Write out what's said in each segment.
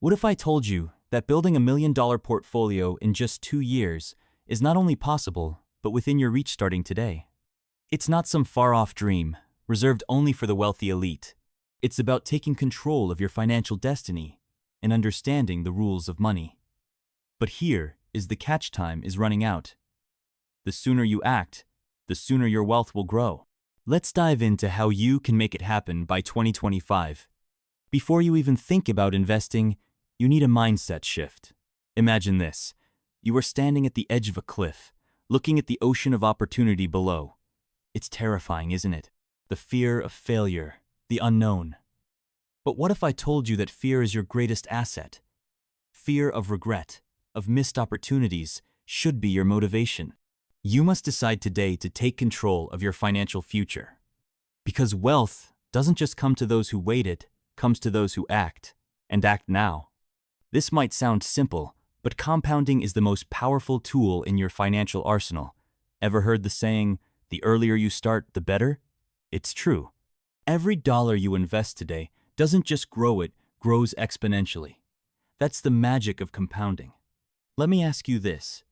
What if I told you that building $1 million portfolio in just 2 years is not only possible, but within your reach starting today? It's not some far-off dream, reserved only for the wealthy elite. It's about taking control of your financial destiny and understanding the rules of money. But here is the catch: time is running out. The sooner you act, the sooner your wealth will grow. Let's dive into how you can make it happen by 2025. Before you even think about investing, you need a mindset shift. Imagine this. You are standing at the edge of a cliff, looking at the ocean of opportunity below. It's terrifying, isn't it? The fear of failure, the unknown. But what if I told you that fear is your greatest asset? Fear of regret, of missed opportunities, should be your motivation. You must decide today to take control of your financial future. Because wealth doesn't just come to those who wait, it comes to those who act, and act now. This might sound simple, but compounding is the most powerful tool in your financial arsenal. Ever heard the saying, the earlier you start, the better? It's true. Every dollar you invest today doesn't just grow, it grows exponentially. That's the magic of compounding. Let me ask you this.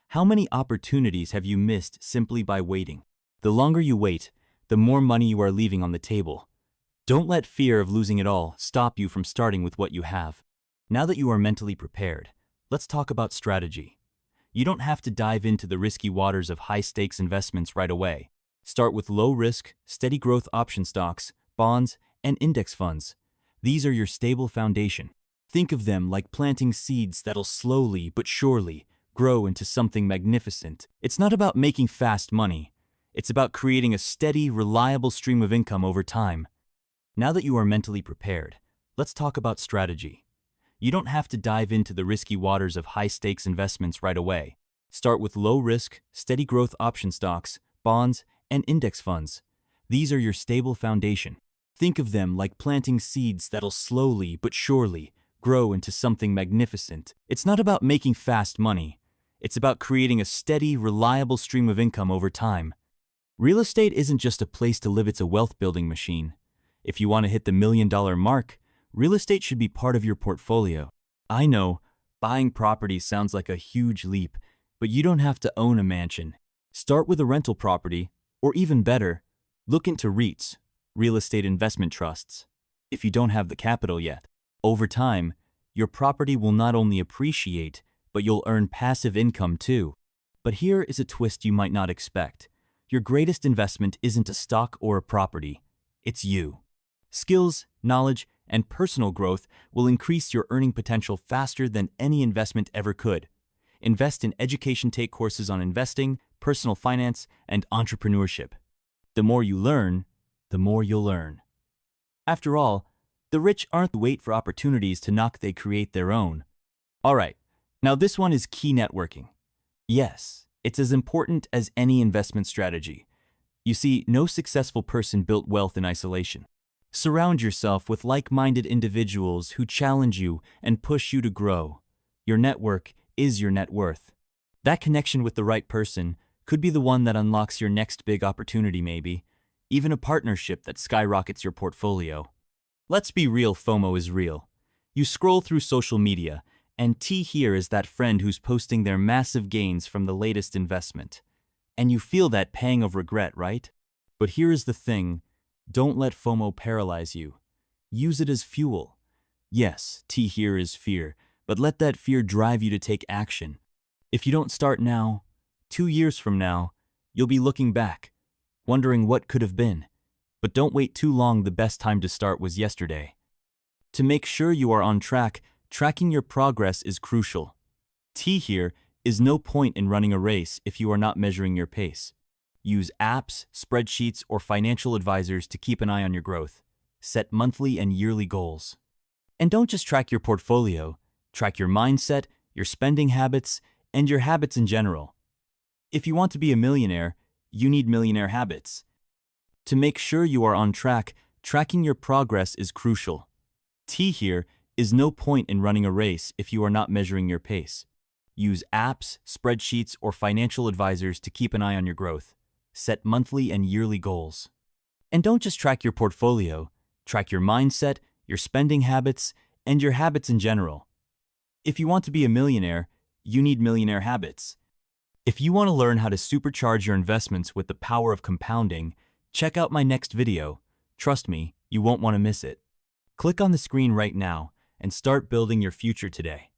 How many opportunities have you missed simply by waiting? The longer you wait, the more money you are leaving on the table. Don't let fear of losing it all stop you from starting with what you have. Now that you are mentally prepared, let's talk about strategy. You don't have to dive into the risky waters of high-stakes investments right away. Start with low-risk, steady-growth option stocks, bonds, and index funds. These are your stable foundation. Think of them like planting seeds that'll slowly but surely grow into something magnificent. It's not about making fast money. It's about creating a steady, reliable stream of income over time. Now that you are mentally prepared, let's talk about strategy. You don't have to dive into the risky waters of high-stakes investments right away. Start with low-risk, steady-growth option stocks, bonds, and index funds. These are your stable foundation. Think of them like planting seeds that'll slowly but surely grow into something magnificent. It's not about making fast money. It's about creating a steady, reliable stream of income over time. Real estate isn't just a place to live, it's a wealth-building machine. If you want to hit the $1 million mark, real estate should be part of your portfolio. I know, buying property sounds like a huge leap, but you don't have to own a mansion. Start with a rental property, or even better, look into REITs, real estate investment trusts, if you don't have the capital yet. Over time, your property will not only appreciate, but you'll earn passive income too. But here is a twist you might not expect. Your greatest investment isn't a stock or a property, it's you. Skills, knowledge, and personal growth will increase your earning potential faster than any investment ever could. Invest in education, take courses on investing, personal finance, and entrepreneurship. The more you learn, the more you'll earn. After all, the rich aren't wait for opportunities to knock, they create their own. All right, now this one is key: networking. Yes, it's as important as any investment strategy. You see, no successful person built wealth in isolation. Surround yourself with like-minded individuals who challenge you and push you to grow. Your network is your net worth. That connection with the right person could be the one that unlocks your next big opportunity, maybe even a partnership that skyrockets your portfolio. Let's be real, FOMO is real. You scroll through social media, and T here is that friend who's posting their massive gains from the latest investment. And you feel that pang of regret, right? But here is the thing. Don't let FOMO paralyze you. Use it as fuel. Yes, T here is fear, but let that fear drive you to take action. If you don't start now, 2 years from now, you'll be looking back, wondering what could have been. But don't wait too long, the best time to start was yesterday. To make sure you are on track, tracking your progress is crucial. T here is no point in running a race if you are not measuring your pace. Use apps, spreadsheets, or financial advisors to keep an eye on your growth. Set monthly and yearly goals. And don't just track your portfolio, track your mindset, your spending habits, and your habits in general. If you want to be a millionaire, you need millionaire habits. To make sure you are on track, tracking your progress is crucial. T here is no point in running a race if you are not measuring your pace. Use apps, spreadsheets, or financial advisors to keep an eye on your growth. Set monthly and yearly goals. And don't just track your portfolio, track your mindset, your spending habits, and your habits in general. If you want to be a millionaire, you need millionaire habits. If you want to learn how to supercharge your investments with the power of compounding, check out my next video. Trust me, you won't want to miss it. Click on the screen right now and start building your future today.